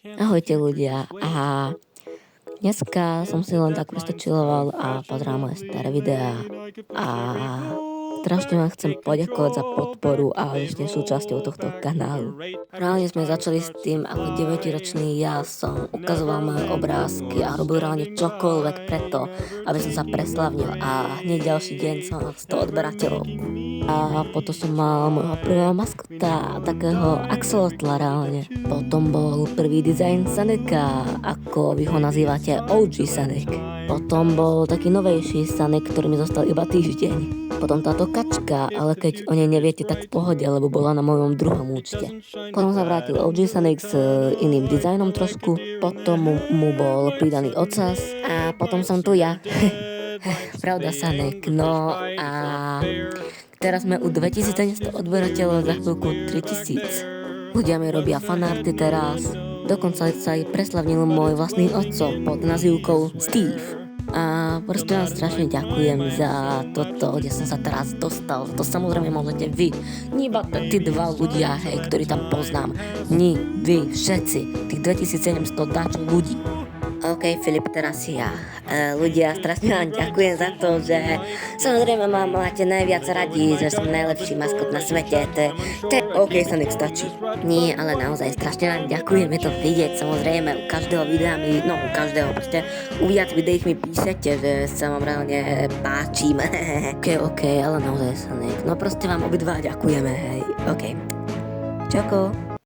Ahojte ľudia a dneska som si len tak proste chilloval a pozeral moje staré videá a strašne vám chcem poďakovať za podporu a že ste súčasťou tohto kanálu. Reálne sme začali s tým, ako 9-ročný ja som ukazoval moje obrázky a robil reálne čokoľvek preto, aby som sa preslavnil a hneď ďalší deň som mal 100 odberateľov. A potom som mal môjho prvého maskota, takého axolotla reálne. Potom bol prvý dizajn Saneka, ako vy ho nazývate OG Sanek. Potom bol taký novejší Sanek, ktorý mi zostal iba týždeň. Potom táto kačka, ale keď o nej neviete, tak v pohode, lebo bola na mojom druhom účte. Potom sa vrátil OG Sanek s iným dizajnom trošku, potom mu bol pridaný ocas a potom som tu ja. Pravda Sanek, no a teraz sme u 2700 odberateľov, za chvíľku 3000. Ľudia mi robia fanarty teraz. Dokonca sa aj preslavnil môj vlastný otco pod nazývkou Steve. A proste vám strašne ďakujem za toto, kde som sa teraz dostal. To samozrejme môžete vy. Nie iba tí dva ľudia, hej, ktorí tam poznám. Nie, vy, všetci. Tých 2700 dáčov ľudí. OK, Filip, teraz ja. Ľudia, strašne vám ďakujem za to, že samozrejme ma máte najviac radi, že som najlepší maskot na svete. OK, Sanek, stačí. Nie, ale naozaj strašne vám ďakujem, je to vidieť, samozrejme, u každého videa mi, u každého, proste u viac videí mi píšete, že sa vám reálne páčim. OK, ale naozaj Sanek, no proste vám obidva ďakujeme, hej, OK. Čoko.